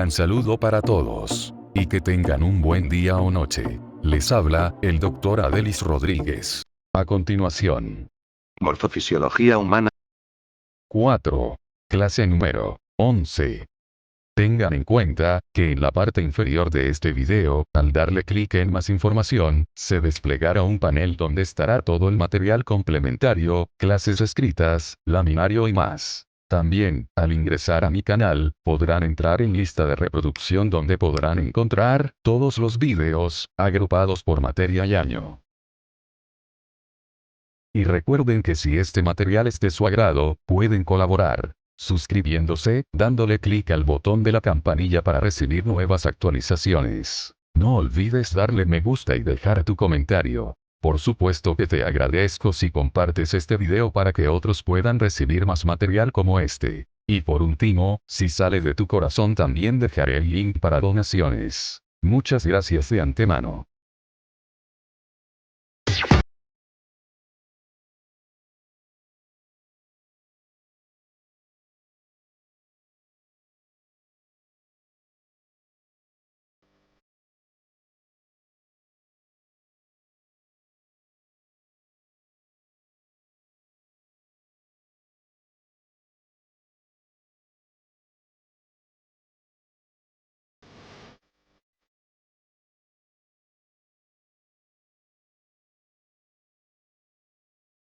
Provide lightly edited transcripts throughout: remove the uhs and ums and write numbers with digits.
gran saludo para todos. Y que tengan un buen día o noche. Les habla, el Dr. Adelis Rodríguez. A continuación. Morfofisiología humana. 4. Clase número 11. Tengan en cuenta, que en la parte inferior de este video, al darle clic en más información, se desplegará un panel donde estará todo el material complementario, clases escritas, laminario y más. También, al ingresar a mi canal, podrán entrar en lista de reproducción donde podrán encontrar todos los videos, agrupados por materia y año. Y recuerden que si este material es de su agrado, pueden colaborar suscribiéndose, dándole clic al botón de la campanilla para recibir nuevas actualizaciones. No olvides darle me gusta y dejar tu comentario. Por supuesto que te agradezco si compartes este video para que otros puedan recibir más material como este. Y por último, si sale de tu corazón también dejaré el link para donaciones. Muchas gracias de antemano.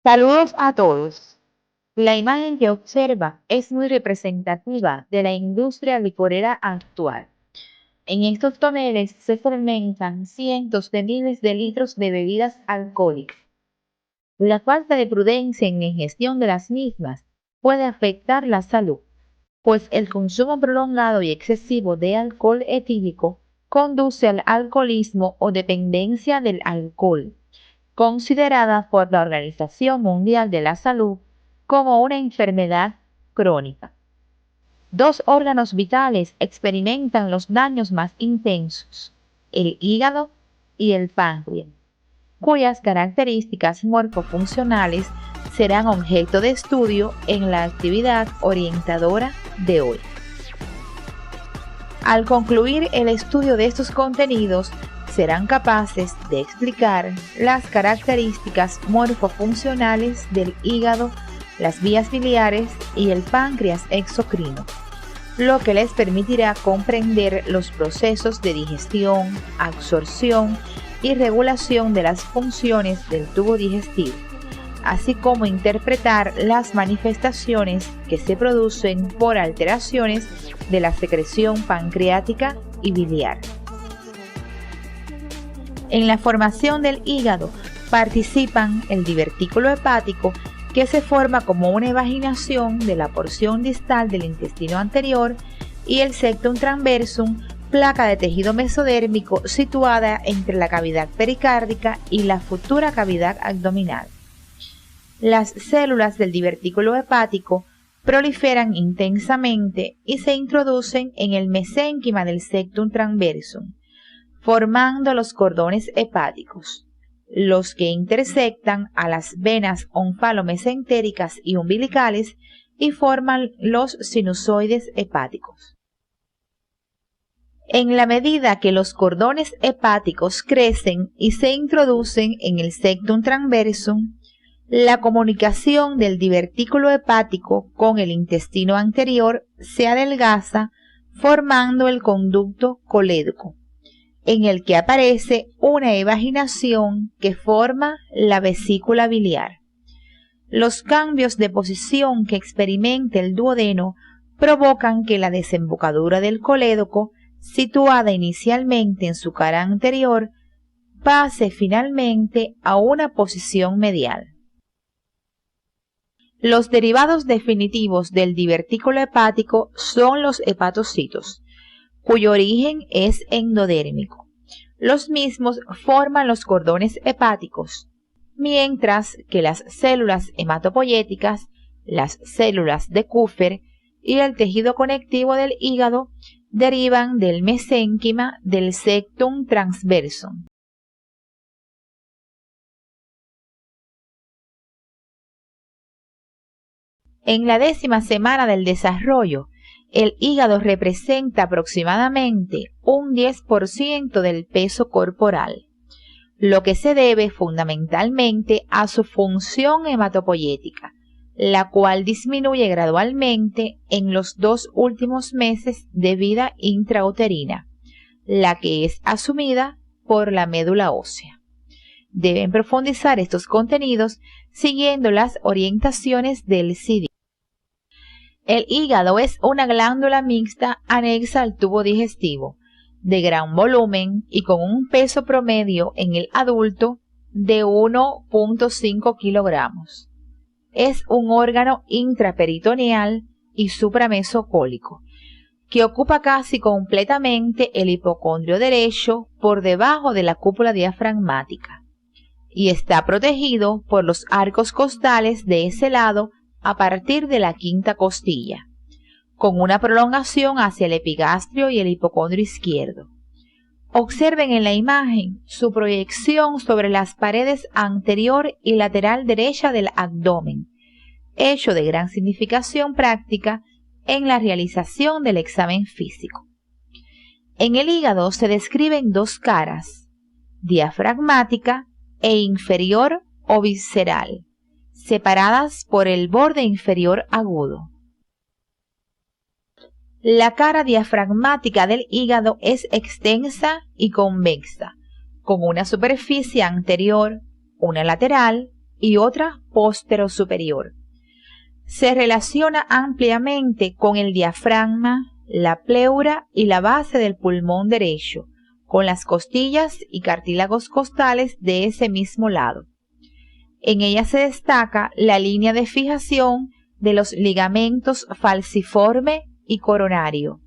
Saludos a todos. La imagen que observa es muy representativa de la industria licorera actual. En estos toneles se fermentan cientos de miles de litros de bebidas alcohólicas. La falta de prudencia en la ingestión de las mismas puede afectar la salud, pues el consumo prolongado y excesivo de alcohol etílico conduce al alcoholismo o dependencia del alcohol, considerada por la Organización Mundial de la Salud como una enfermedad crónica. Dos órganos vitales experimentan los daños más intensos, el hígado y el páncreas, cuyas características morfofuncionales serán objeto de estudio en la actividad orientadora de hoy. Al concluir el estudio de estos contenidos, serán capaces de explicar las características morfofuncionales del hígado, las vías biliares y el páncreas exocrino, lo que les permitirá comprender los procesos de digestión, absorción y regulación de las funciones del tubo digestivo, así como interpretar las manifestaciones que se producen por alteraciones de la secreción pancreática y biliar. En la formación del hígado participan el divertículo hepático, que se forma como una evaginación de la porción distal del intestino anterior, y el septum transversum, placa de tejido mesodérmico situada entre la cavidad pericárdica y la futura cavidad abdominal. Las células del divertículo hepático proliferan intensamente y se introducen en el mesénquima del septum transversum, formando los cordones hepáticos, los que intersectan a las venas onfalomesentéricas y umbilicales y forman los sinusoides hepáticos. En la medida que los cordones hepáticos crecen y se introducen en el septum transversum, la comunicación del divertículo hepático con el intestino anterior se adelgaza, formando el conducto colédoco, en el que aparece una evaginación que forma la vesícula biliar. Los cambios de posición que experimenta el duodeno provocan que la desembocadura del colédoco, situada inicialmente en su cara anterior, pase finalmente a una posición medial. Los derivados definitivos del divertículo hepático son los hepatocitos, cuyo origen es endodérmico. Los mismos forman los cordones hepáticos, mientras que las células hematopoyéticas, las células de Kupffer y el tejido conectivo del hígado derivan del mesénquima del septum transversum. En la 10ª semana del desarrollo, El hígado representa aproximadamente un 10% del peso corporal, lo que se debe fundamentalmente a su función hematopoyética, la cual disminuye gradualmente en los 2 últimos meses de vida intrauterina, la que es asumida por la médula ósea. Deben profundizar estos contenidos siguiendo las orientaciones del CD. El hígado es una glándula mixta anexa al tubo digestivo, de gran volumen y con un peso promedio en el adulto de 1.5 kilogramos. Es un órgano intraperitoneal y supramesocólico, que ocupa casi completamente el hipocondrio derecho por debajo de la cúpula diafragmática, y está protegido por los arcos costales de ese lado a partir de la quinta costilla, con una prolongación hacia el epigastrio y el hipocondrio izquierdo. Observen en la imagen su proyección sobre las paredes anterior y lateral derecha del abdomen, hecho de gran significación práctica en la realización del examen físico. En el hígado se describen 2 caras, diafragmática e inferior o visceral, separadas por el borde inferior agudo. La cara diafragmática del hígado es extensa y convexa, con una superficie anterior, una lateral y otra posterior-superior. Se relaciona ampliamente con el diafragma, la pleura y la base del pulmón derecho, con las costillas y cartílagos costales de ese mismo lado. En ella se destaca la línea de fijación de los ligamentos falciforme y coronario,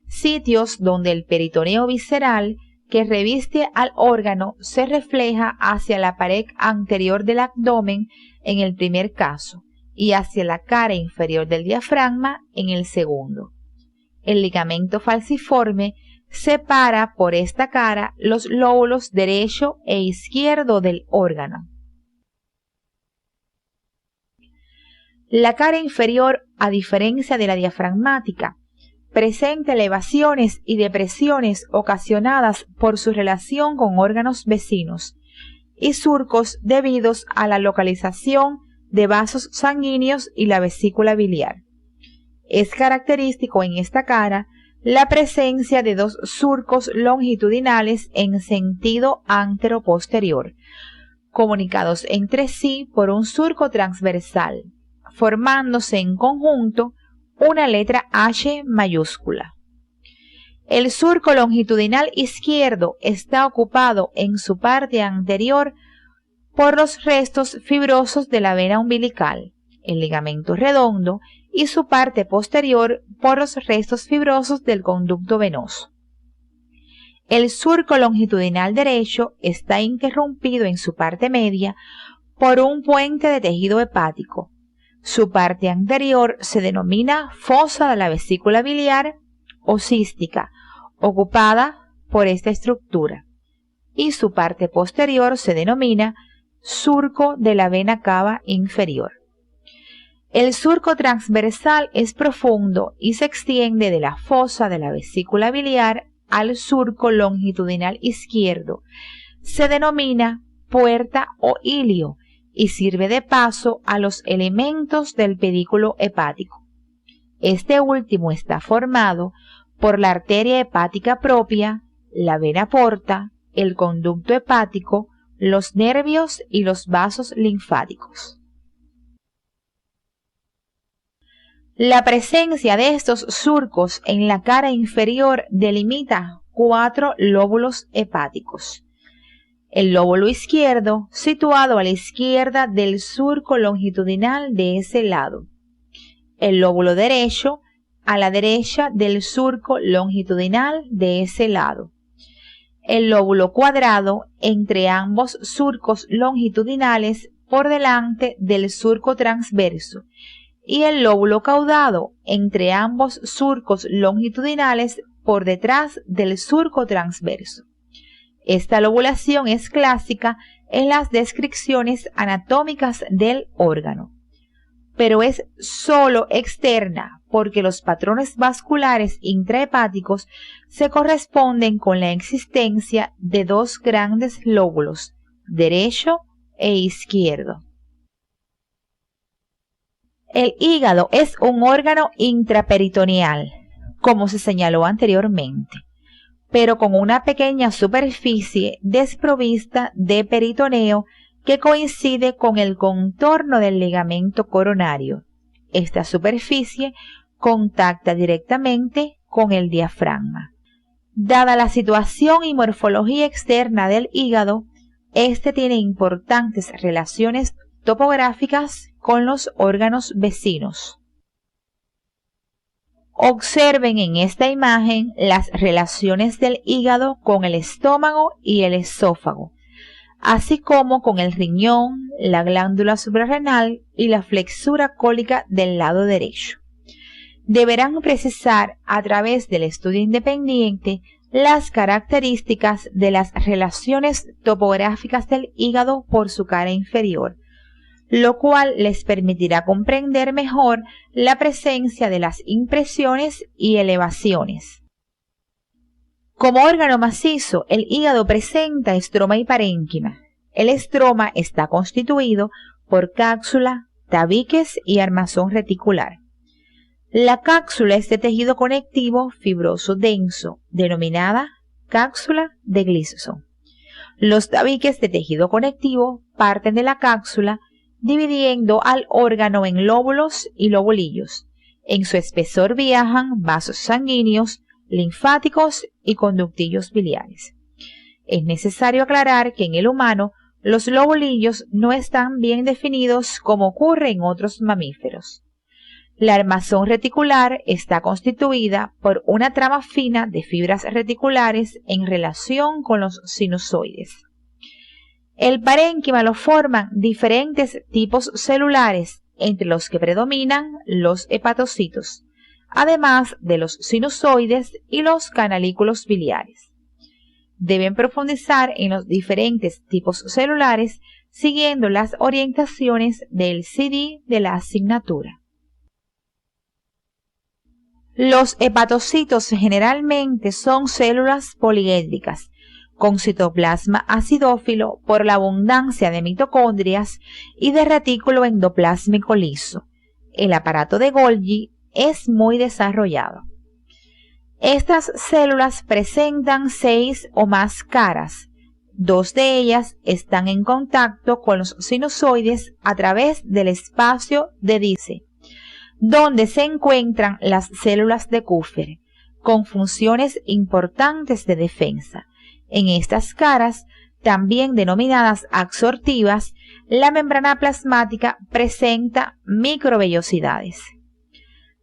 sitios donde el peritoneo visceral que reviste al órgano se refleja hacia la pared anterior del abdomen en el primer caso y hacia la cara inferior del diafragma en el segundo. El ligamento falciforme separa por esta cara los lóbulos derecho e izquierdo del órgano. La cara inferior, a diferencia de la diafragmática, presenta elevaciones y depresiones ocasionadas por su relación con órganos vecinos y surcos debidos a la localización de vasos sanguíneos y la vesícula biliar. Es característico en esta cara la presencia de 2 surcos longitudinales en sentido antero-posterior, comunicados entre sí por un surco transversal, formándose en conjunto una letra H mayúscula. El surco longitudinal izquierdo está ocupado en su parte anterior por los restos fibrosos de la vena umbilical, el ligamento redondo, y su parte posterior por los restos fibrosos del conducto venoso. El surco longitudinal derecho está interrumpido en su parte media por un puente de tejido hepático. Su parte anterior se denomina fosa de la vesícula biliar o cística, ocupada por esta estructura, y su parte posterior se denomina surco de la vena cava inferior. El surco transversal es profundo y se extiende de la fosa de la vesícula biliar al surco longitudinal izquierdo. Se denomina puerta o ilio y sirve de paso a los elementos del pedículo hepático. Este último está formado por la arteria hepática propia, la vena porta, el conducto hepático, los nervios y los vasos linfáticos. La presencia de estos surcos en la cara inferior delimita 4 lóbulos hepáticos. El lóbulo izquierdo, situado a la izquierda del surco longitudinal de ese lado. El lóbulo derecho, a la derecha del surco longitudinal de ese lado. El lóbulo cuadrado, entre ambos surcos longitudinales, por delante del surco transverso. Y el lóbulo caudado, entre ambos surcos longitudinales, por detrás del surco transverso. Esta lobulación es clásica en las descripciones anatómicas del órgano. pero es solo externa porque los patrones vasculares intrahepáticos se corresponden con la existencia de dos grandes lóbulos, derecho e izquierdo. El hígado es un órgano intraperitoneal, como se señaló anteriormente, pero con una pequeña superficie desprovista de peritoneo que coincide con el contorno del ligamento coronario. Esta superficie contacta directamente con el diafragma. Dada la situación y morfología externa del hígado, este tiene importantes relaciones topográficas con los órganos vecinos. Observen en esta imagen las relaciones del hígado con el estómago y el esófago, así como con el riñón, la glándula suprarrenal y la flexura cólica del lado derecho. Deberán precisar a través del estudio independiente las características de las relaciones topográficas del hígado por su cara inferior, lo cual les permitirá comprender mejor la presencia de las impresiones y elevaciones. Como órgano macizo, el hígado presenta estroma y parénquima. El estroma está constituido por cápsula, tabiques y armazón reticular. La cápsula es de tejido conectivo fibroso denso, denominada cápsula de Gleason. Los tabiques de tejido conectivo parten de la cápsula, dividiendo al órgano en lóbulos y lobulillos. En su espesor viajan vasos sanguíneos, linfáticos y conductillos biliares. Es necesario aclarar que en el humano los lobulillos no están bien definidos como ocurre en otros mamíferos. La armazón reticular está constituida por una trama fina de fibras reticulares en relación con los sinusoides. El parénquima lo forman diferentes tipos celulares, entre los que predominan los hepatocitos, además de los sinusoides y los canalículos biliares. Deben profundizar en los diferentes tipos celulares siguiendo las orientaciones del CD de la asignatura. Los hepatocitos generalmente son células poliédricas, con citoplasma acidófilo por la abundancia de mitocondrias y de retículo endoplásmico liso. El aparato de Golgi es muy desarrollado. Estas células presentan 6 o más caras. 2 de ellas están en contacto con los sinusoides a través del espacio de Dice, donde se encuentran las células de Kupffer, con funciones importantes de defensa. En estas caras, también denominadas absortivas, la membrana plasmática presenta microvellosidades.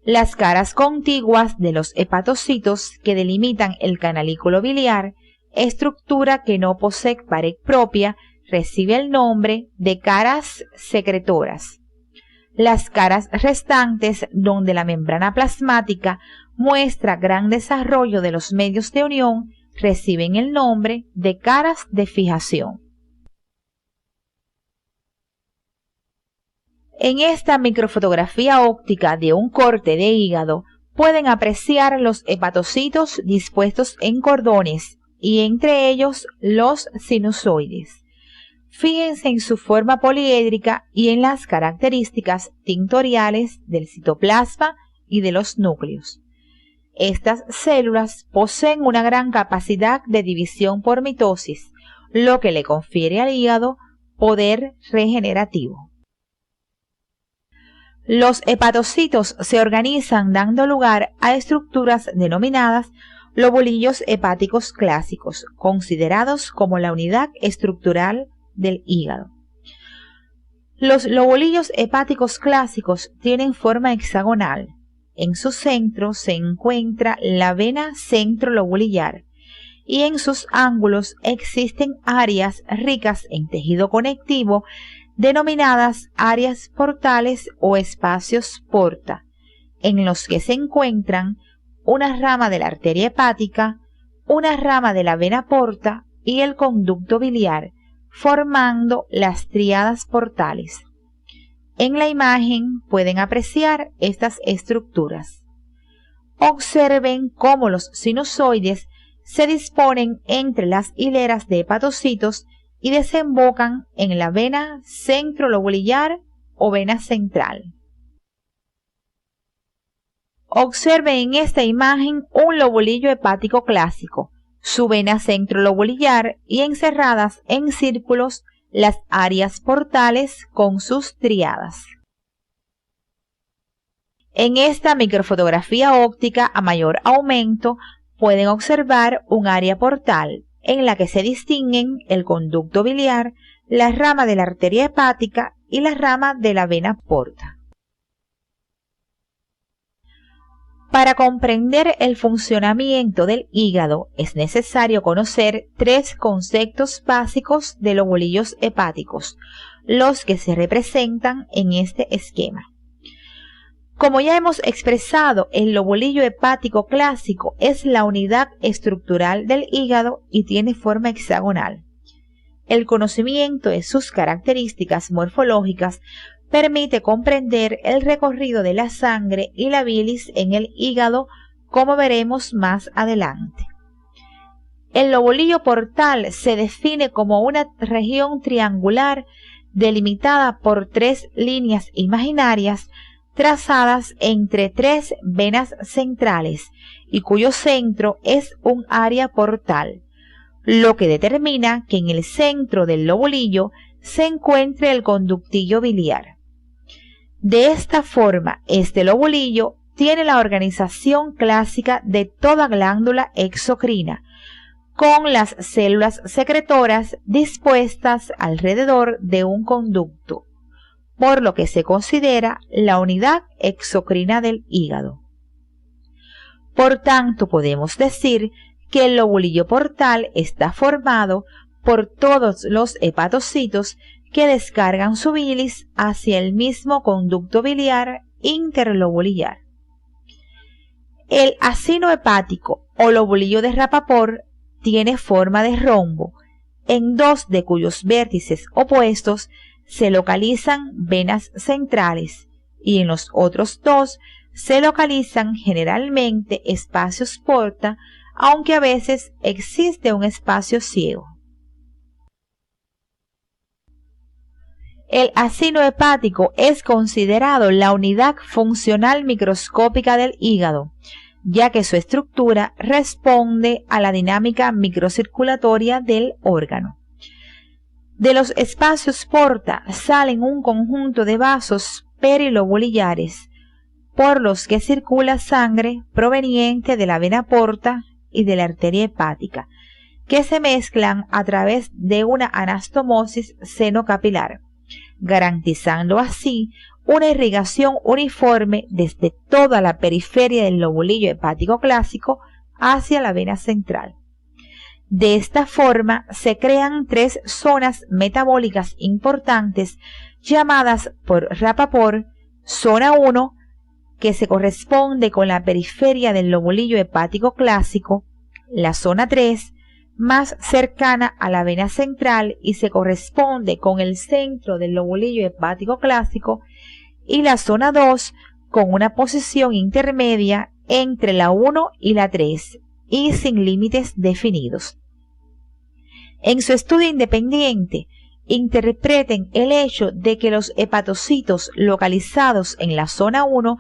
Las caras contiguas de los hepatocitos que delimitan el canalículo biliar, estructura que no posee pared propia, recibe el nombre de caras secretoras. Las caras restantes, donde la membrana plasmática muestra gran desarrollo de los medios de unión, reciben el nombre de caras de fijación. En esta microfotografía óptica de un corte de hígado pueden apreciar los hepatocitos dispuestos en cordones y entre ellos los sinusoides. Fíjense en su forma poliédrica y en las características tintoriales del citoplasma y de los núcleos. Estas células poseen una gran capacidad de división por mitosis, lo que le confiere al hígado poder regenerativo. Los hepatocitos se organizan dando lugar a estructuras denominadas lobulillos hepáticos clásicos, considerados como la unidad estructural del hígado. Los lobulillos hepáticos clásicos tienen forma hexagonal. En su centro se encuentra la vena centrolobulillar y en sus ángulos existen áreas ricas en tejido conectivo denominadas áreas portales o espacios porta, en los que se encuentran una rama de la arteria hepática, una rama de la vena porta y el conducto biliar, formando las tríadas portales. En la imagen pueden apreciar estas estructuras. Observen cómo los sinusoides se disponen entre las hileras de hepatocitos y desembocan en la vena centrolobulillar o vena central. Observen en esta imagen un lobulillo hepático clásico, su vena centrolobulillar y encerradas en círculos las áreas portales con sus tríadas. En esta microfotografía óptica a mayor aumento pueden observar un área portal en la que se distinguen el conducto biliar, la rama de la arteria hepática y la rama de la vena porta. Para comprender el funcionamiento del hígado es necesario conocer tres conceptos básicos de lobulillos hepáticos, los que se representan en este esquema. Como ya hemos expresado, el lobulillo hepático clásico es la unidad estructural del hígado y tiene forma hexagonal. El conocimiento de sus características morfológicas permite comprender el recorrido de la sangre y la bilis en el hígado, como veremos más adelante. El lobulillo portal se define como una región triangular delimitada por tres líneas imaginarias trazadas entre tres venas centrales y cuyo centro es un área portal, lo que determina que en el centro del lobulillo se encuentre el conductillo biliar. De esta forma, este lobulillo tiene la organización clásica de toda glándula exocrina, con las células secretoras dispuestas alrededor de un conducto, por lo que se considera la unidad exocrina del hígado. Por tanto, podemos decir que el lobulillo portal está formado por todos los hepatocitos que descargan su bilis hacia el mismo conducto biliar interlobulillar. El acino hepático o lobulillo de Rappaport tiene forma de rombo, en dos de cuyos vértices opuestos se localizan venas centrales y en los otros dos se localizan generalmente espacios porta, aunque a veces existe un espacio ciego. El acino hepático es considerado la unidad funcional microscópica del hígado, ya que su estructura responde a la dinámica microcirculatoria del órgano. De los espacios porta salen un conjunto de vasos perilobulillares, por los que circula sangre proveniente de la vena porta y de la arteria hepática, que se mezclan a través de una anastomosis seno-capilar, garantizando así una irrigación uniforme desde toda la periferia del lobulillo hepático clásico hacia la vena central. De esta forma se crean tres zonas metabólicas importantes llamadas por Rappaport: zona 1, que se corresponde con la periferia del lobulillo hepático clásico; la zona 3, más cercana a la vena central y se corresponde con el centro del lobulillo hepático clásico; y la zona 2, con una posición intermedia entre la 1 y la 3 y sin límites definidos. En su estudio independiente, interpreten el hecho de que los hepatocitos localizados en la zona 1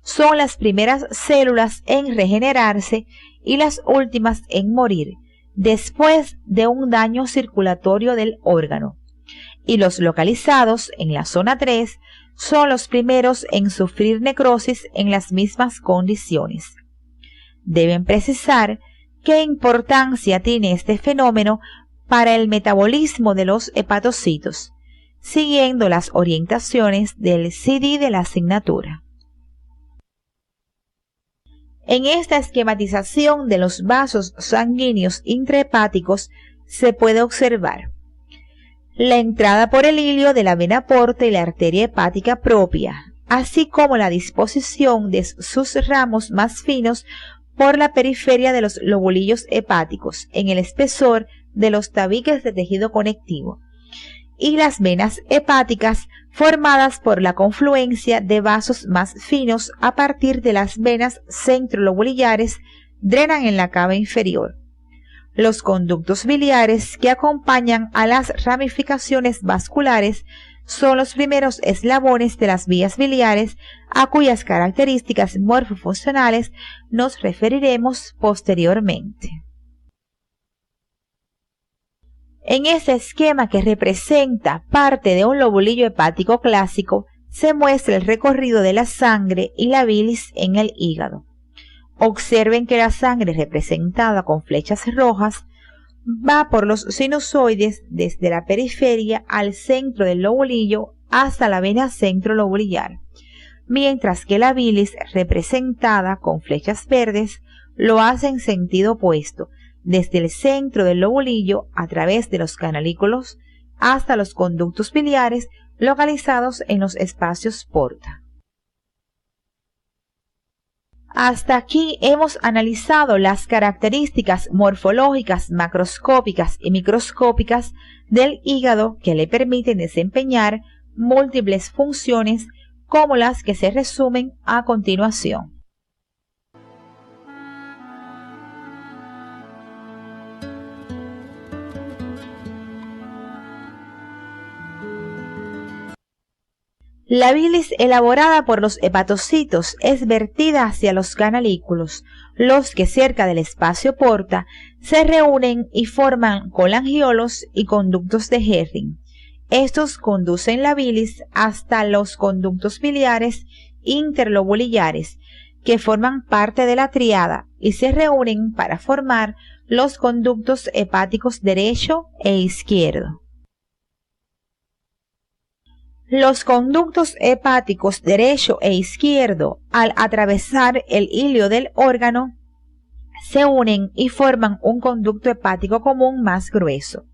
son las primeras células en regenerarse y las últimas en morir después de un daño circulatorio del órgano, y los localizados en la zona 3 son los primeros en sufrir necrosis en las mismas condiciones. Deben precisar qué importancia tiene este fenómeno para el metabolismo de los hepatocitos, siguiendo las orientaciones del CD de la asignatura. En esta esquematización de los vasos sanguíneos intrahepáticos se puede observar la entrada por el hilio de la vena porta y la arteria hepática propia, así como la disposición de sus ramos más finos por la periferia de los lobulillos hepáticos en el espesor de los tabiques de tejido conectivo, y las venas hepáticas formadas por la confluencia de vasos más finos a partir de las venas centrolobulillares drenan en la cava inferior. Los conductos biliares que acompañan a las ramificaciones vasculares son los primeros eslabones de las vías biliares a cuyas características morfofuncionales nos referiremos posteriormente. En este esquema que representa parte de un lobulillo hepático clásico, se muestra el recorrido de la sangre y la bilis en el hígado. Observen que la sangre representada con flechas rojas va por los sinusoides desde la periferia al centro del lobulillo hasta la vena centrolobulillar, mientras que la bilis representada con flechas verdes lo hace en sentido opuesto, desde el centro del lobulillo a través de los canalículos hasta los conductos biliares localizados en los espacios porta. Hasta aquí hemos analizado las características morfológicas macroscópicas y microscópicas del hígado que le permiten desempeñar múltiples funciones como las que se resumen a continuación. La bilis elaborada por los hepatocitos es vertida hacia los canalículos, los que cerca del espacio porta se reúnen y forman colangiolos y conductos de Herring. Estos conducen la bilis hasta los conductos biliares interlobulillares, que forman parte de la tríada y se reúnen para formar los conductos hepáticos derecho e izquierdo. Los conductos hepáticos derecho e izquierdo, al atravesar el hilio del órgano, se unen y forman un conducto hepático común más grueso,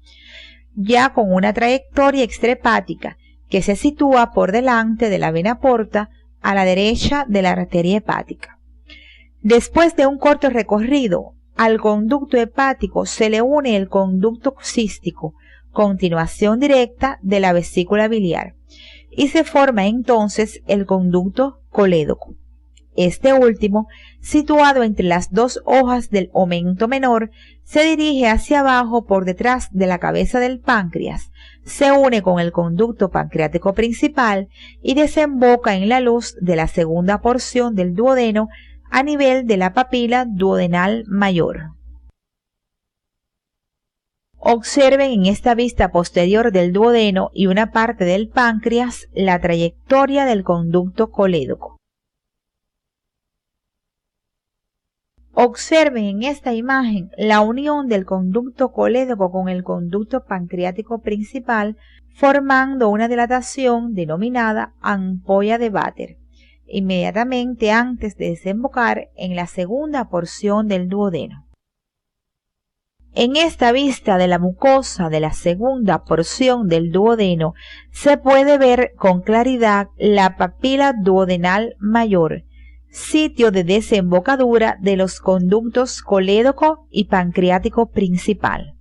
ya con una trayectoria extrahepática que se sitúa por delante de la vena porta a la derecha de la arteria hepática. Después de un corto recorrido, al conducto hepático se le une el conducto cístico, continuación directa de la vesícula biliar, y se forma entonces el conducto colédoco. Este último, situado entre las dos hojas del omento menor, se dirige hacia abajo por detrás de la cabeza del páncreas, se une con el conducto pancreático principal y desemboca en la luz de la segunda porción del duodeno a nivel de la papila duodenal mayor. Observen en esta vista posterior del duodeno y una parte del páncreas la trayectoria del conducto colédoco. Observen en esta imagen la unión del conducto colédoco con el conducto pancreático principal, formando una dilatación denominada ampolla de Vater, inmediatamente antes de desembocar en la segunda porción del duodeno. En esta vista de la mucosa de la segunda porción del duodeno se puede ver con claridad la papila duodenal mayor, sitio de desembocadura de los conductos colédoco y pancreático principal.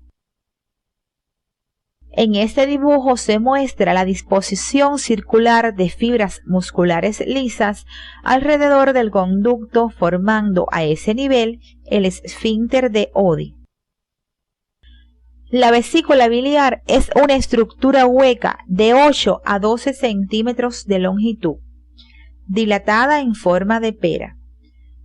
En este dibujo se muestra la disposición circular de fibras musculares lisas alrededor del conducto, formando a ese nivel el esfínter de Oddi. La vesícula biliar es una estructura hueca de 8 a 12 centímetros de longitud, dilatada en forma de pera,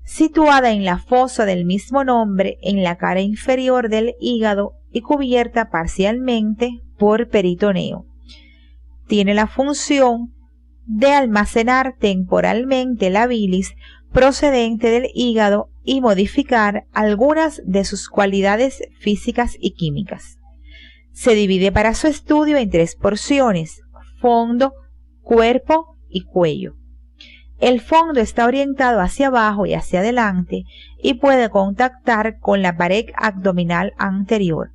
situada en la fosa del mismo nombre en la cara inferior del hígado y cubierta parcialmente por peritoneo. Tiene la función de almacenar temporalmente la bilis procedente del hígado y modificar algunas de sus cualidades físicas y químicas. Se divide para su estudio en 3 porciones: fondo, cuerpo y cuello. El fondo está orientado hacia abajo y hacia adelante y puede contactar con la pared abdominal anterior.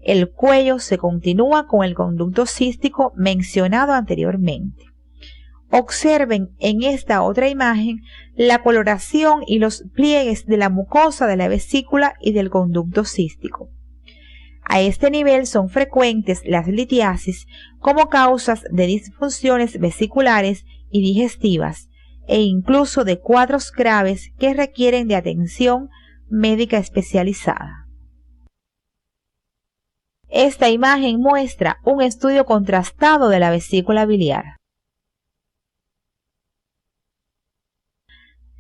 El cuello se continúa con el conducto cístico mencionado anteriormente. Observen en esta otra imagen la coloración y los pliegues de la mucosa de la vesícula y del conducto cístico. A este nivel son frecuentes las litiasis como causas de disfunciones vesiculares y digestivas e incluso de cuadros graves que requieren de atención médica especializada. Esta imagen muestra un estudio contrastado de la vesícula biliar.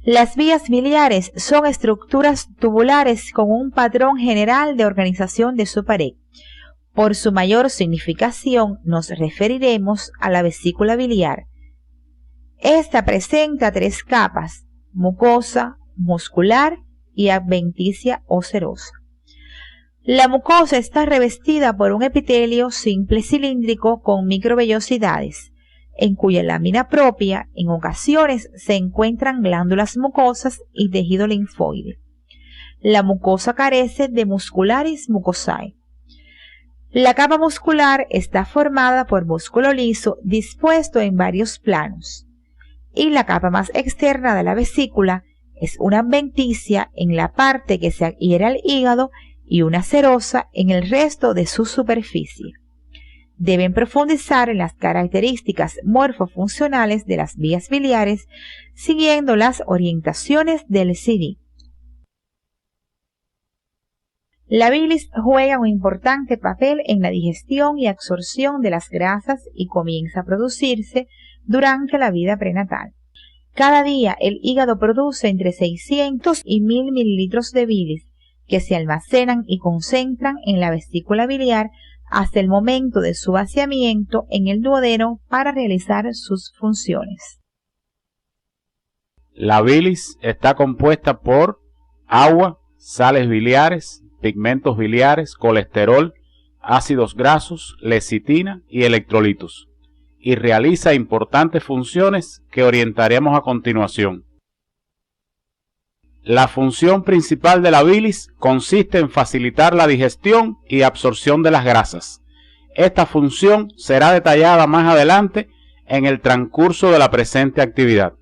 Las vías biliares son estructuras tubulares con un patrón general de organización de su pared. Por su mayor significación nos referiremos a la vesícula biliar. Esta presenta 3 capas: mucosa, muscular y adventicia o serosa. La mucosa está revestida por un epitelio simple cilíndrico con microvellosidades, en cuya lámina propia en ocasiones se encuentran glándulas mucosas y tejido linfoide. La mucosa carece de muscularis mucosae. La capa muscular está formada por músculo liso dispuesto en varios planos, y la capa más externa de la vesícula es una adventicia en la parte que se adhiere al hígado y una serosa en el resto de su superficie. Deben profundizar en las características morfofuncionales de las vías biliares siguiendo las orientaciones del CD. La bilis juega un importante papel en la digestión y absorción de las grasas y comienza a producirse durante la vida prenatal. Cada día el hígado produce entre 600 y 1000 mililitros de bilis que se almacenan y concentran en la vesícula biliar hasta el momento de su vaciamiento en el duodeno para realizar sus funciones. La bilis está compuesta por agua, sales biliares, pigmentos biliares, colesterol, ácidos grasos, lecitina y electrolitos, y realiza importantes funciones que orientaremos a continuación. La función principal de la bilis consiste en facilitar la digestión y absorción de las grasas. Esta función será detallada más adelante en el transcurso de la presente actividad.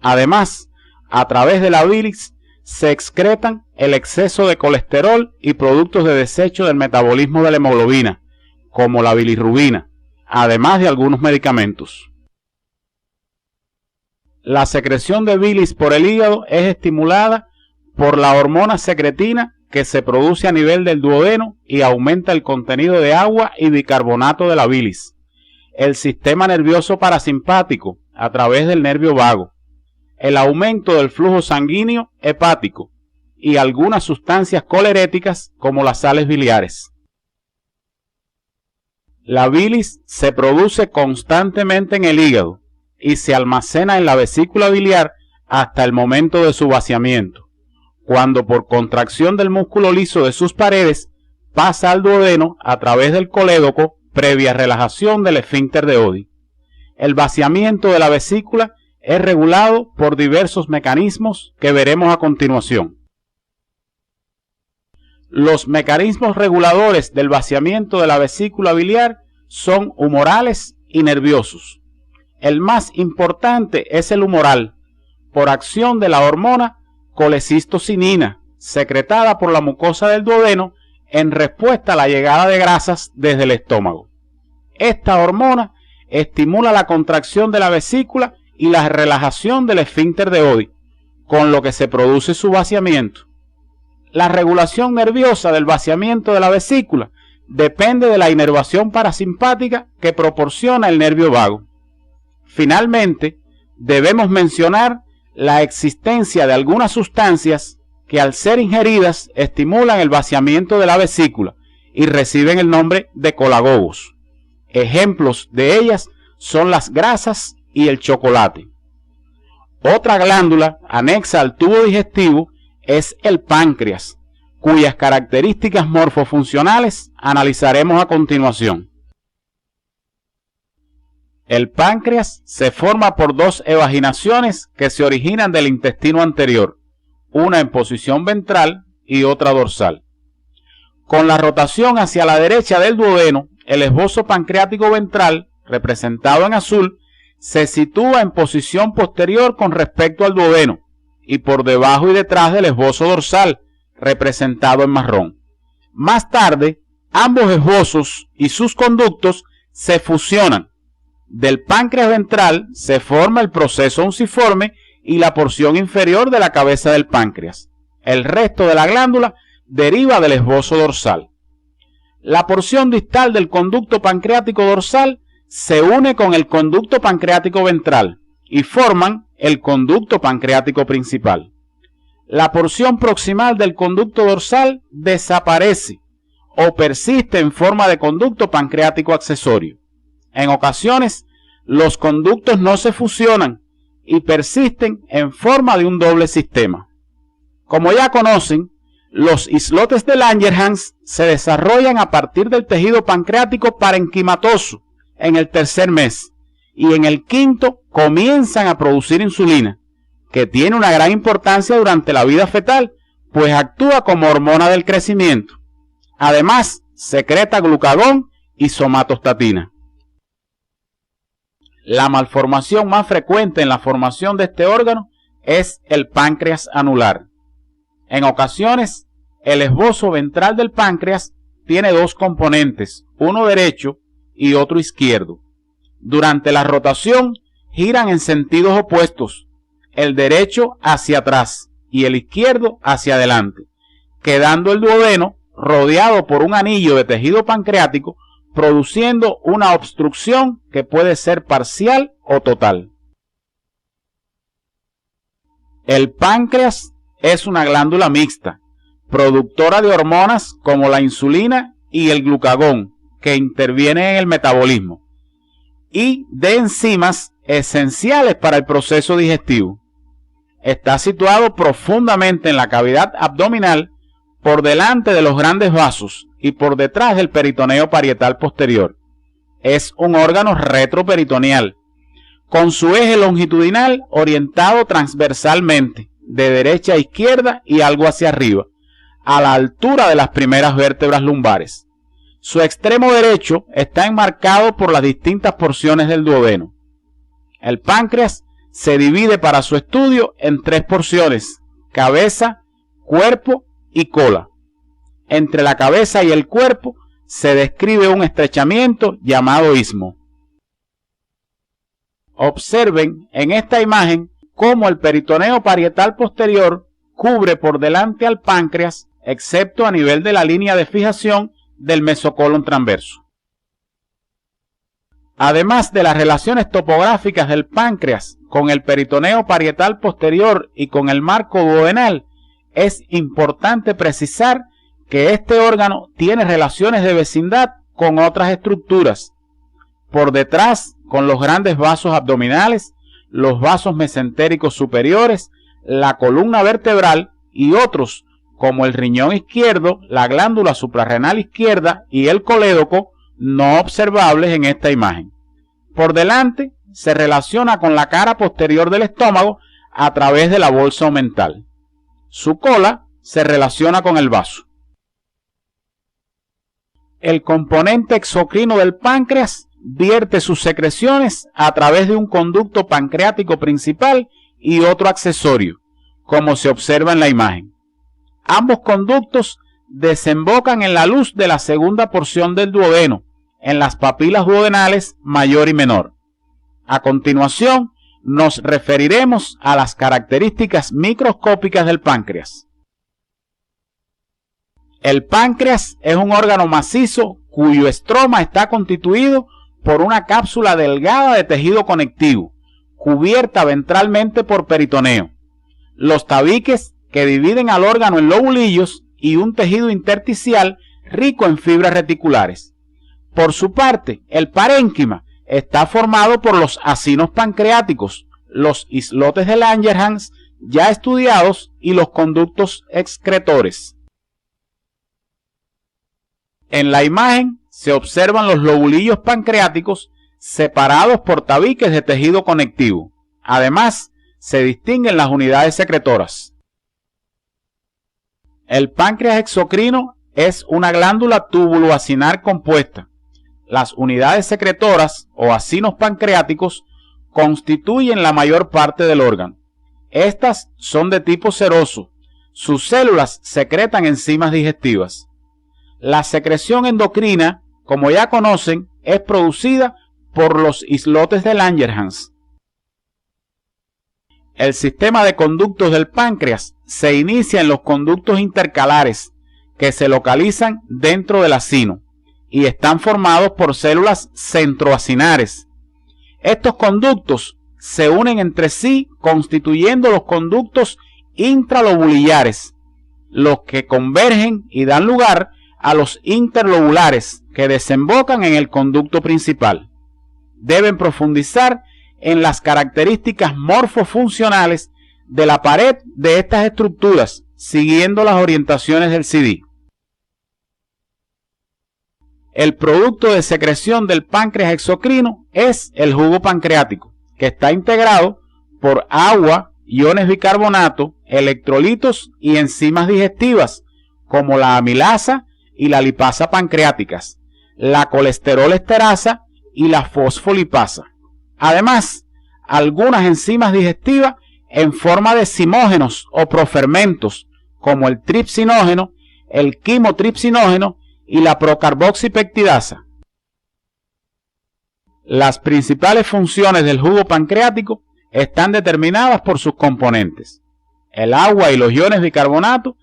Además, a través de la bilis se excretan el exceso de colesterol y productos de desecho del metabolismo de la hemoglobina, como la bilirrubina, además de algunos medicamentos. La secreción de bilis por el hígado es estimulada por la hormona secretina que se produce a nivel del duodeno y aumenta el contenido de agua y bicarbonato de la bilis. El sistema nervioso parasimpático a través del nervio vago, el aumento del flujo sanguíneo hepático y algunas sustancias coleréticas como las sales biliares. La bilis se produce constantemente en el hígado y se almacena en la vesícula biliar hasta el momento de su vaciamiento, cuando por contracción del músculo liso de sus paredes pasa al duodeno a través del colédoco previa relajación del esfínter de Oddi. El vaciamiento de la vesícula es regulado por diversos mecanismos que veremos a continuación. Los mecanismos reguladores del vaciamiento de la vesícula biliar son humorales y nerviosos. El más importante es el humoral, por acción de la hormona colecistocinina, secretada por la mucosa del duodeno en respuesta a la llegada de grasas desde el estómago. Esta hormona estimula la contracción de la vesícula y la relajación del esfínter de Oddi, con lo que se produce su vaciamiento. La regulación nerviosa del vaciamiento de la vesícula depende de la inervación parasimpática que proporciona el nervio vago. Finalmente, debemos mencionar la existencia de algunas sustancias que al ser ingeridas estimulan el vaciamiento de la vesícula y reciben el nombre de colagogos. Ejemplos de ellas son las grasas y el chocolate. Otra glándula anexa al tubo digestivo es el páncreas, cuyas características morfofuncionales analizaremos a continuación. El páncreas se forma por 2 evaginaciones que se originan del intestino anterior, una en posición ventral y otra dorsal. Con la rotación hacia la derecha del duodeno, el esbozo pancreático ventral, representado en azul, se sitúa en posición posterior con respecto al duodeno y por debajo y detrás del esbozo dorsal, representado en marrón. Más tarde, Ambos esbozos y sus conductos se fusionan. Del páncreas ventral se forma el proceso unciforme y la porción inferior de la cabeza del páncreas. El resto de la glándula deriva del esbozo dorsal. La porción distal del conducto pancreático dorsal se une con el conducto pancreático ventral y forman el conducto pancreático principal. La porción proximal del conducto dorsal desaparece o persiste en forma de conducto pancreático accesorio. En ocasiones, los conductos no se fusionan y persisten en forma de un doble sistema. Como ya conocen, los islotes de Langerhans se desarrollan a partir del tejido pancreático parenquimatoso en el tercer mes y en el quinto comienzan a producir insulina, que tiene una gran importancia durante la vida fetal, pues actúa como hormona del crecimiento. Además, secreta glucagón y somatostatina. La malformación más frecuente en la formación de este órgano es el páncreas anular. En ocasiones, el esbozo ventral del páncreas tiene dos componentes, uno derecho y otro izquierdo. Durante la rotación giran en sentidos opuestos, el derecho hacia atrás y el izquierdo hacia adelante, quedando el duodeno rodeado por un anillo de tejido pancreático, produciendo una obstrucción que puede ser parcial o total. El páncreas es una glándula mixta, productora de hormonas como la insulina y el glucagón, que intervienen en el metabolismo, y de enzimas esenciales para el proceso digestivo. Está situado profundamente en la cavidad abdominal, por delante de los grandes vasos y por detrás del peritoneo parietal posterior. Es un órgano retroperitoneal, con su eje longitudinal orientado transversalmente, de derecha a izquierda y algo hacia arriba, a la altura de las primeras vértebras lumbares. Su extremo derecho está enmarcado por las distintas porciones del duodeno. El páncreas se divide para su estudio en tres porciones: cabeza, cuerpo y cola. Entre la cabeza y el cuerpo se describe un estrechamiento llamado istmo. Observen en esta imagen cómo el peritoneo parietal posterior cubre por delante al páncreas, excepto a nivel de la línea de fijación del mesocolon transverso. Además de las relaciones topográficas del páncreas con el peritoneo parietal posterior y con el marco duodenal, es importante precisar que este órgano tiene relaciones de vecindad con otras estructuras. Por detrás, con los grandes vasos abdominales, los vasos mesentéricos superiores, la columna vertebral y otros, como el riñón izquierdo, la glándula suprarrenal izquierda y el colédoco, no observables en esta imagen. Por delante, se relaciona con la cara posterior del estómago a través de la bolsa omental. Su cola se relaciona con el vaso. El componente exocrino del páncreas vierte sus secreciones a través de un conducto pancreático principal y otro accesorio, como se observa en la imagen. Ambos conductos desembocan en la luz de la segunda porción del duodeno, en las papilas duodenales mayor y menor. A continuación, nos referiremos a las características microscópicas del páncreas. El páncreas es un órgano macizo cuyo estroma está constituido por una cápsula delgada de tejido conectivo, cubierta ventralmente por peritoneo, los tabiques que dividen al órgano en lobulillos y un tejido intersticial rico en fibras reticulares. Por su parte, el parénquima está formado por los acinos pancreáticos, los islotes de Langerhans ya estudiados y los conductos excretores. En la imagen se observan los lobulillos pancreáticos separados por tabiques de tejido conectivo. Además, se distinguen las unidades secretoras. El páncreas exocrino es una glándula túbulo-acinar compuesta. Las unidades secretoras o acinos pancreáticos constituyen la mayor parte del órgano. Estas son de tipo seroso. Sus células secretan enzimas digestivas. La secreción endocrina, como ya conocen, es producida por los islotes de Langerhans. El sistema de conductos del páncreas se inicia en los conductos intercalares que se localizan dentro del acino y están formados por células centroacinares. Estos conductos se unen entre sí constituyendo los conductos intralobulillares, los que convergen y dan lugar a los interlobulares que desembocan en el conducto principal. Deben profundizar en las características morfofuncionales de la pared de estas estructuras, siguiendo las orientaciones del CD. El producto de secreción del páncreas exocrino es el jugo pancreático, que está integrado por agua, iones bicarbonato, electrolitos y enzimas digestivas, como la amilasa y la lipasa pancreáticas, la colesterol esterasa y la fosfolipasa. Además, algunas enzimas digestivas en forma de zimógenos o profermentos, como el tripsinógeno, el quimotripsinógeno y la procarboxipeptidasa. Las principales funciones del jugo pancreático están determinadas por sus componentes. El agua y los iones bicarbonato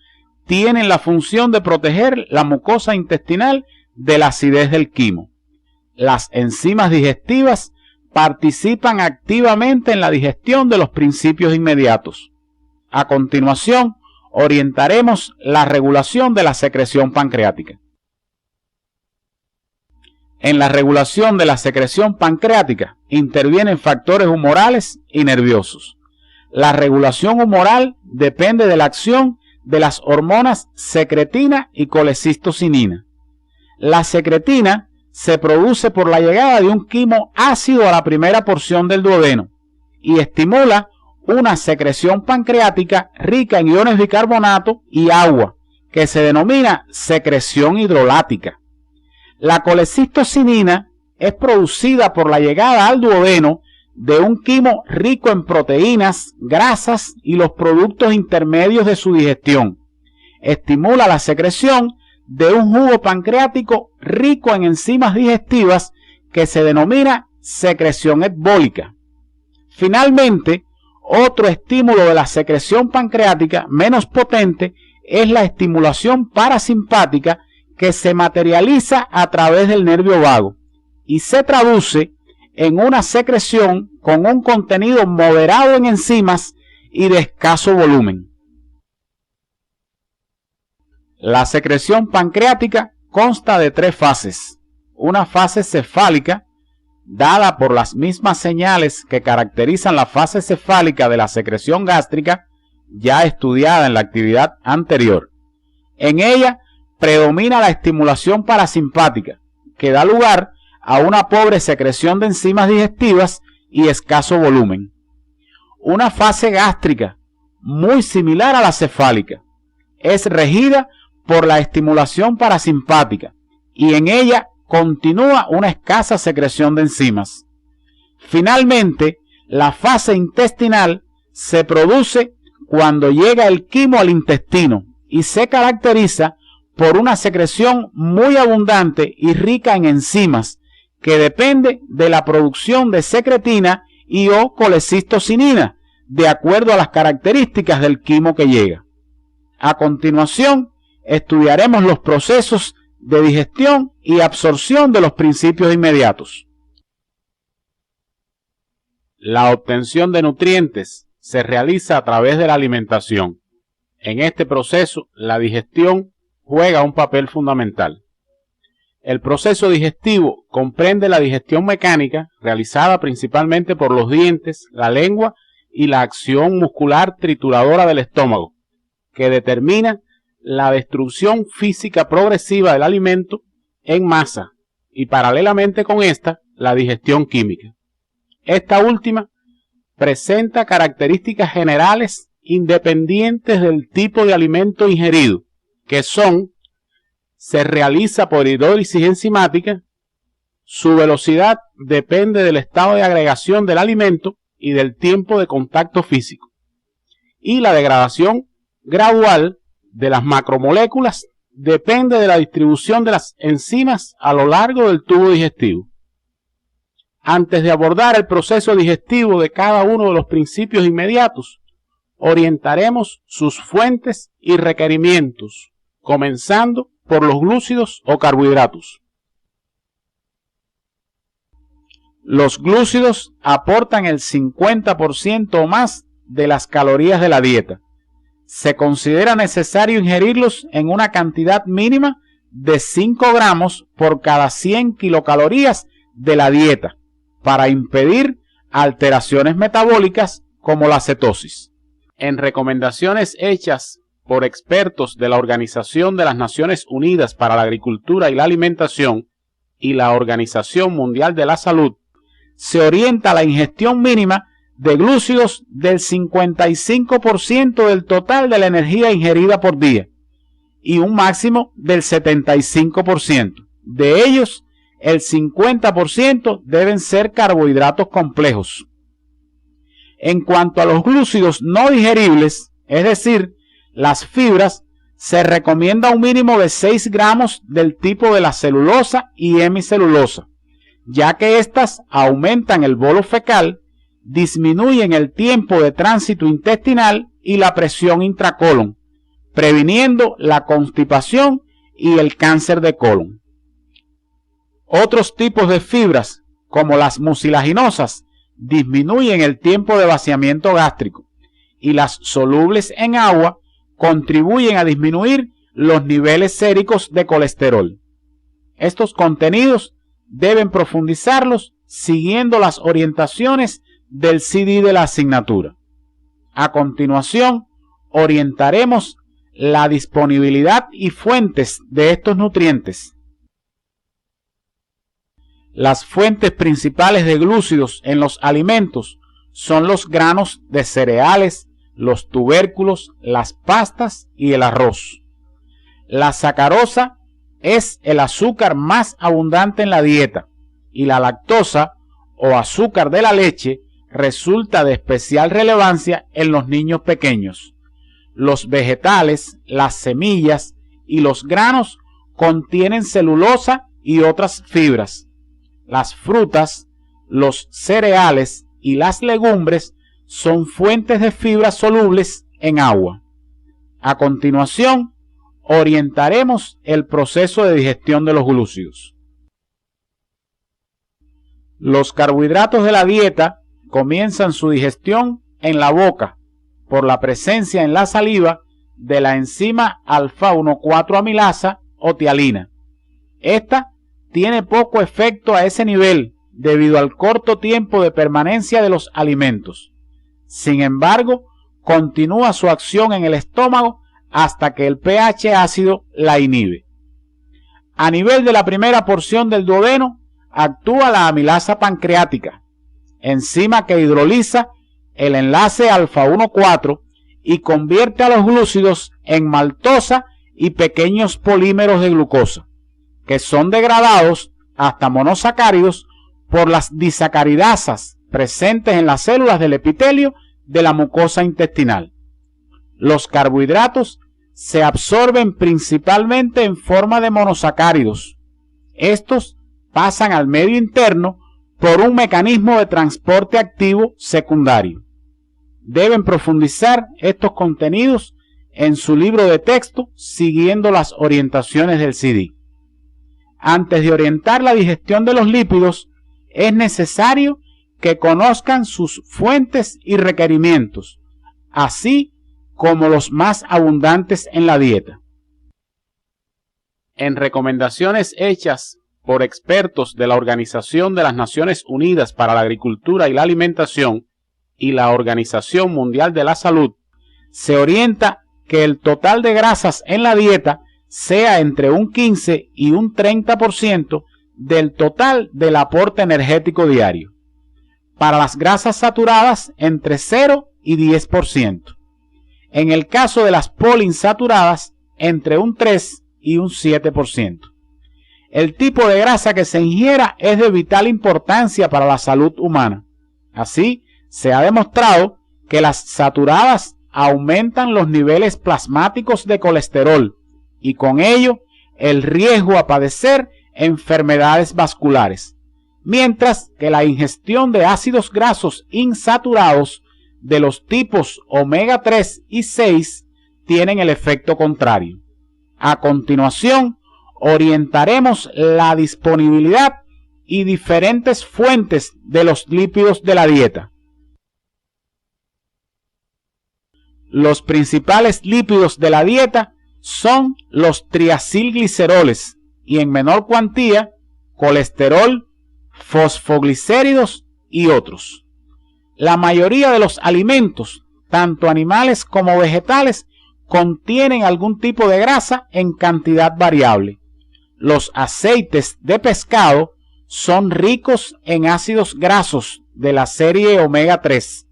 tienen la función de proteger la mucosa intestinal de la acidez del quimo. Las enzimas digestivas participan activamente en la digestión de los principios inmediatos. A continuación, orientaremos la regulación de la secreción pancreática. En la regulación de la secreción pancreática intervienen factores humorales y nerviosos. La regulación humoral depende de la acción de las hormonas secretina y colecistocinina. La secretina se produce por la llegada de un quimo ácido a la primera porción del duodeno y estimula una secreción pancreática rica en iones bicarbonato y agua, que se denomina secreción hidrolática. La colecistocinina es producida por la llegada al duodeno de un quimo rico en proteínas, grasas y los productos intermedios de su digestión. Estimula la secreción de un jugo pancreático rico en enzimas digestivas que se denomina secreción embólica. Finalmente, otro estímulo de la secreción pancreática menos potente es la estimulación parasimpática, que se materializa a través del nervio vago y se traduce en una secreción con un contenido moderado en enzimas y de escaso volumen. La secreción pancreática consta de tres fases. Una fase cefálica, dada por las mismas señales que caracterizan la fase cefálica de la secreción gástrica, ya estudiada en la actividad anterior. En ella predomina la estimulación parasimpática, que da lugar a una pobre secreción de enzimas digestivas y escaso volumen. Una fase gástrica, muy similar a la cefálica, es regida por la estimulación parasimpática y en ella continúa una escasa secreción de enzimas. Finalmente, la fase intestinal se produce cuando llega el quimo al intestino y se caracteriza por una secreción muy abundante y rica en enzimas que depende de la producción de secretina y o colecistocinina, de acuerdo a las características del quimo que llega. A continuación, estudiaremos los procesos de digestión y absorción de los principios inmediatos. La obtención de nutrientes se realiza a través de la alimentación. En este proceso, la digestión juega un papel fundamental. El proceso digestivo comprende la digestión mecánica, realizada principalmente por los dientes, la lengua y la acción muscular trituradora del estómago, que determina la destrucción física progresiva del alimento en masa y paralelamente con esta, la digestión química. Esta última presenta características generales independientes del tipo de alimento ingerido, que son: se realiza por hidrólisis enzimática, su velocidad depende del estado de agregación del alimento y del tiempo de contacto físico, y la degradación gradual de las macromoléculas depende de la distribución de las enzimas a lo largo del tubo digestivo. Antes de abordar el proceso digestivo de cada uno de los principios inmediatos, orientaremos sus fuentes y requerimientos, comenzando por los glúcidos o carbohidratos. Los glúcidos aportan el 50% o más de las calorías de la dieta. Se considera necesario ingerirlos en una cantidad mínima de 5 gramos por cada 100 kilocalorías de la dieta para impedir alteraciones metabólicas como la cetosis. En recomendaciones hechas por expertos de la Organización de las Naciones Unidas para la Agricultura y la Alimentación y la Organización Mundial de la Salud, se orienta a la ingestión mínima de glúcidos del 55% del total de la energía ingerida por día y un máximo del 75%. De ellos, el 50% deben ser carbohidratos complejos. En cuanto a los glúcidos no digeribles, es decir, las fibras, se recomienda un mínimo de 6 gramos del tipo de la celulosa y hemicelulosa, ya que éstas aumentan el bolo fecal, disminuyen el tiempo de tránsito intestinal y la presión intracolon, previniendo la constipación y el cáncer de colon. Otros tipos de fibras, como las mucilaginosas, disminuyen el tiempo de vaciamiento gástrico, y las solubles en agua contribuyen a disminuir los niveles séricos de colesterol. Estos contenidos deben profundizarlos siguiendo las orientaciones del CD de la asignatura. A continuación, orientaremos la disponibilidad y fuentes de estos nutrientes. Las fuentes principales de glúcidos en los alimentos son los granos de cereales, los tubérculos, las pastas y el arroz. La sacarosa es el azúcar más abundante en la dieta y la lactosa o azúcar de la leche resulta de especial relevancia en los niños pequeños. Los vegetales, las semillas y los granos contienen celulosa y otras fibras. Las frutas, los cereales y las legumbres son fuentes de fibras solubles en agua. A continuación, orientaremos el proceso de digestión de los glúcidos. Los carbohidratos de la dieta comienzan su digestión en la boca por la presencia en la saliva de la enzima alfa-1,4 amilasa o tialina. Esta tiene poco efecto a ese nivel debido al corto tiempo de permanencia de los alimentos. Sin embargo, continúa su acción en el estómago hasta que el pH ácido la inhibe. A nivel de la primera porción del duodeno, actúa la amilasa pancreática, enzima que hidroliza el enlace alfa-1,4 y convierte a los glúcidos en maltosa y pequeños polímeros de glucosa, que son degradados hasta monosacáridos por las disacaridasas presentes en las células del epitelio de la mucosa intestinal. Los carbohidratos se absorben principalmente en forma de monosacáridos. Estos pasan al medio interno por un mecanismo de transporte activo secundario. Deben profundizar estos contenidos en su libro de texto siguiendo las orientaciones del CD. Antes de orientar la digestión de los lípidos, es necesario que conozcan sus fuentes y requerimientos, así como los más abundantes en la dieta. En recomendaciones hechas por expertos de la Organización de las Naciones Unidas para la Agricultura y la Alimentación y la Organización Mundial de la Salud, se orienta que el total de grasas en la dieta sea entre un 15 y un 30% del total del aporte energético diario. Para las grasas saturadas, entre 0 y 10%. En el caso de las poliinsaturadas, entre un 3 y un 7%. El tipo de grasa que se ingiera es de vital importancia para la salud humana. Así, se ha demostrado que las saturadas aumentan los niveles plasmáticos de colesterol y con ello el riesgo a padecer enfermedades vasculares, mientras que la ingestión de ácidos grasos insaturados de los tipos omega 3 y 6 tienen el efecto contrario. A continuación, orientaremos la disponibilidad y diferentes fuentes de los lípidos de la dieta. Los principales lípidos de la dieta son los triacilgliceroles y en menor cuantía colesterol, fosfoglicéridos y otros. La mayoría de los alimentos, tanto animales como vegetales, contienen algún tipo de grasa en cantidad variable. Los aceites de pescado son ricos en ácidos grasos de la serie omega 3,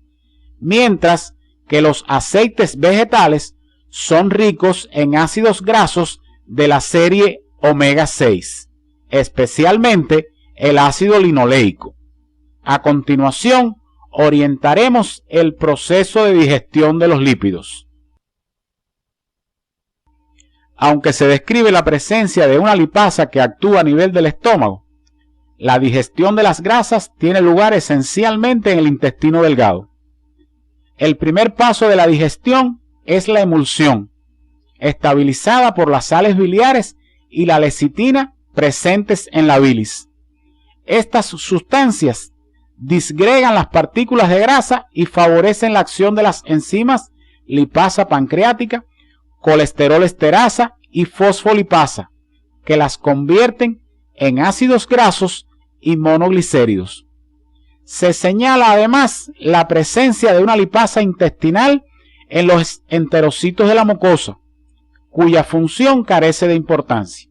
mientras que los aceites vegetales son ricos en ácidos grasos de la serie omega 6, especialmente el ácido linoleico. A continuación, orientaremos el proceso de digestión de los lípidos. Aunque se describe la presencia de una lipasa que actúa a nivel del estómago, la digestión de las grasas tiene lugar esencialmente en el intestino delgado. El primer paso de la digestión es la emulsión, estabilizada por las sales biliares y la lecitina presentes en la bilis. Estas sustancias disgregan las partículas de grasa y favorecen la acción de las enzimas lipasa pancreática, colesterol esterasa y fosfolipasa, que las convierten en ácidos grasos y monoglicéridos. Se señala además la presencia de una lipasa intestinal en los enterocitos de la mucosa, cuya función carece de importancia.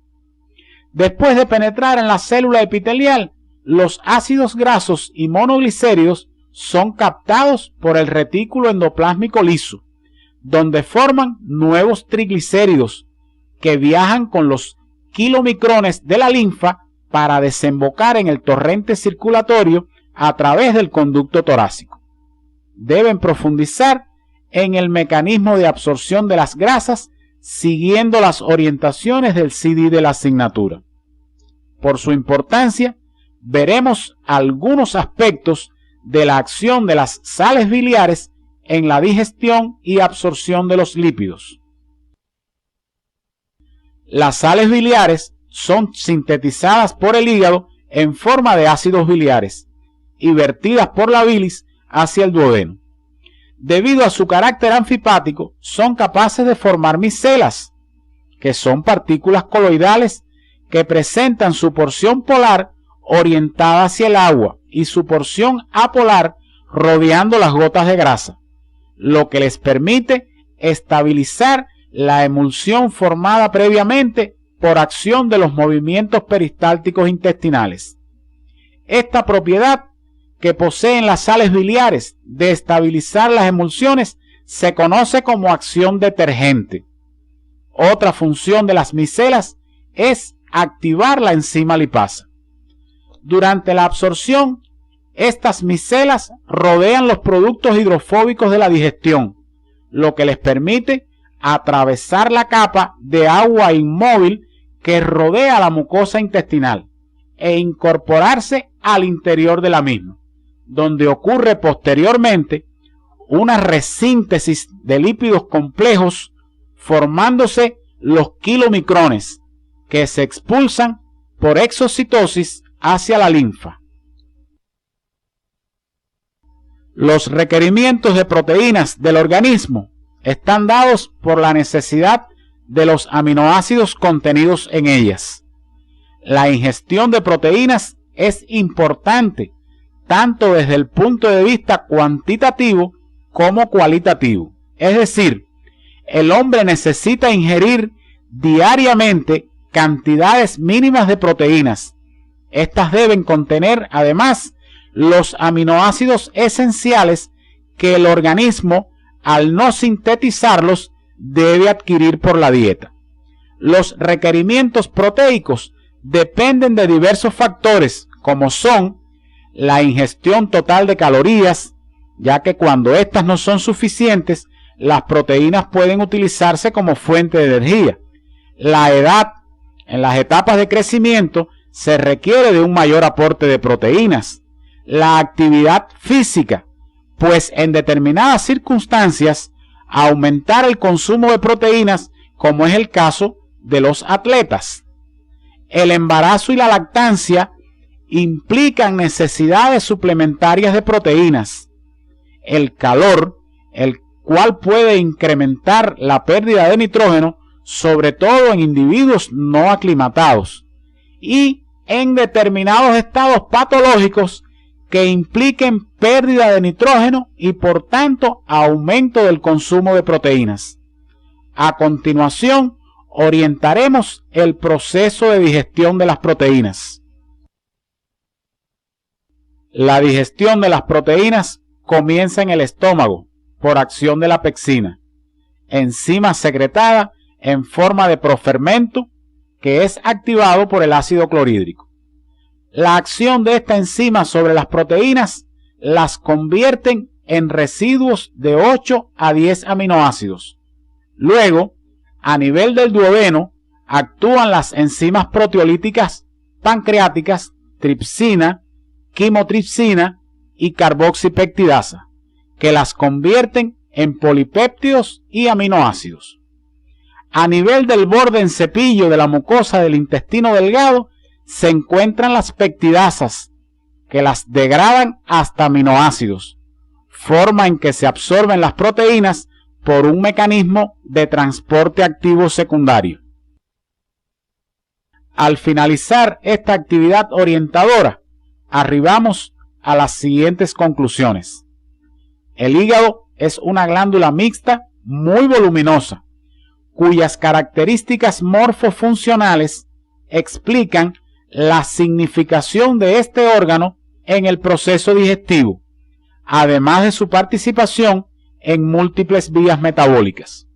Después de penetrar en la célula epitelial, los ácidos grasos y monoglicéridos son captados por el retículo endoplásmico liso, donde forman nuevos triglicéridos que viajan con los kilomicrones de la linfa para desembocar en el torrente circulatorio a través del conducto torácico. Deben profundizar en el mecanismo de absorción de las grasas siguiendo las orientaciones del CD de la asignatura. Por su importancia, veremos algunos aspectos de la acción de las sales biliares en la digestión y absorción de los lípidos. Las sales biliares son sintetizadas por el hígado en forma de ácidos biliares y vertidas por la bilis hacia el duodeno. Debido a su carácter anfipático, son capaces de formar micelas, que son partículas coloidales que presentan su porción polar orientada hacia el agua y su porción apolar rodeando las gotas de grasa, lo que les permite estabilizar la emulsión formada previamente por acción de los movimientos peristálticos intestinales. Esta propiedad que poseen las sales biliares de estabilizar las emulsiones se conoce como acción detergente. Otra función de las micelas es activar la enzima lipasa. Durante la absorción, estas micelas rodean los productos hidrofóbicos de la digestión, lo que les permite atravesar la capa de agua inmóvil que rodea la mucosa intestinal e incorporarse al interior de la misma, donde ocurre posteriormente una resíntesis de lípidos complejos formándose los kilomicrones que se expulsan por exocitosis hacia la linfa. Los requerimientos de proteínas del organismo están dados por la necesidad de los aminoácidos contenidos en ellas. La ingestión de proteínas es importante tanto desde el punto de vista cuantitativo como cualitativo. Es decir, el hombre necesita ingerir diariamente cantidades mínimas de proteínas. Estas deben contener además los aminoácidos esenciales que el organismo, al no sintetizarlos, debe adquirir por la dieta. Los requerimientos proteicos dependen de diversos factores, como son la ingestión total de calorías, ya que cuando estas no son suficientes, las proteínas pueden utilizarse como fuente de energía, la edad, en las etapas de crecimiento, se requiere de un mayor aporte de proteínas. La actividad física, pues en determinadas circunstancias, aumentar el consumo de proteínas, como es el caso de los atletas. El embarazo y la lactancia implican necesidades suplementarias de proteínas. El calor, el cual puede incrementar la pérdida de nitrógeno, sobre todo en individuos no aclimatados, y en determinados estados patológicos que impliquen pérdida de nitrógeno y por tanto aumento del consumo de proteínas. A continuación, orientaremos el proceso de digestión de las proteínas. La digestión de las proteínas comienza en el estómago por acción de la pectina, enzima secretada en forma de profermento que es activado por el ácido clorhídrico. La acción de esta enzima sobre las proteínas las convierten en residuos de 8 a 10 aminoácidos. Luego, a nivel del duodeno, actúan las enzimas proteolíticas pancreáticas, tripsina, quimotripsina y carboxipeptidasa, que las convierten en polipéptidos y aminoácidos. A nivel del borde en cepillo de la mucosa del intestino delgado se encuentran las peptidasas, que las degradan hasta aminoácidos, forma en que se absorben las proteínas por un mecanismo de transporte activo secundario. Al finalizar esta actividad orientadora, arribamos a las siguientes conclusiones. El hígado es una glándula mixta muy voluminosa, cuyas características morfofuncionales explican la significación de este órgano en el proceso digestivo, además de su participación en múltiples vías metabólicas.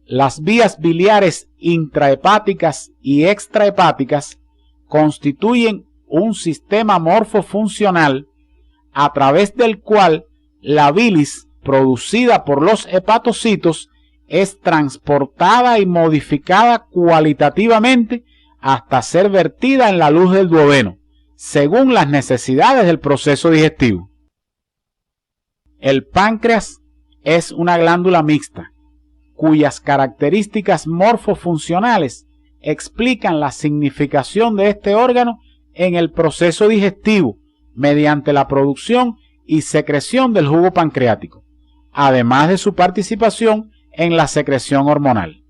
Las vías biliares intrahepáticas y extrahepáticas constituyen un sistema morfofuncional a través del cual la bilis producida por los hepatocitos es transportada y modificada cualitativamente hasta ser vertida en la luz del duodeno, según las necesidades del proceso digestivo. El páncreas es una glándula mixta, cuyas características morfofuncionales explican la significación de este órgano en el proceso digestivo mediante la producción y secreción del jugo pancreático, además de su participación en la secreción hormonal.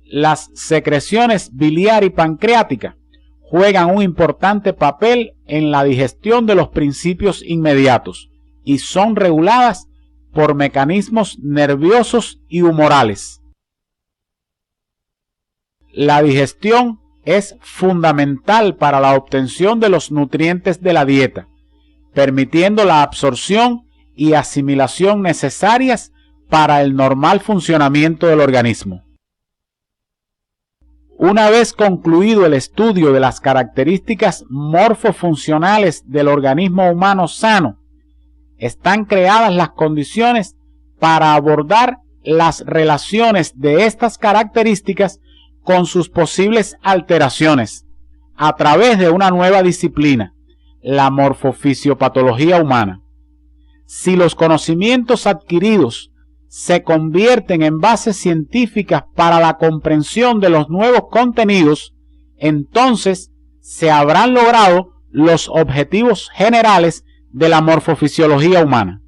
Las secreciones biliar y pancreática juegan un importante papel en la digestión de los principios inmediatos y son reguladas por mecanismos nerviosos y humorales. La digestión es fundamental para la obtención de los nutrientes de la dieta, permitiendo la absorción y asimilación necesarias para el normal funcionamiento del organismo. Una vez concluido el estudio de las características morfofuncionales del organismo humano sano, están creadas las condiciones para abordar las relaciones de estas características con sus posibles alteraciones a través de una nueva disciplina, la morfofisiopatología humana. Si los conocimientos adquiridos se convierten en bases científicas para la comprensión de los nuevos contenidos, entonces se habrán logrado los objetivos generales de la morfofisiología humana.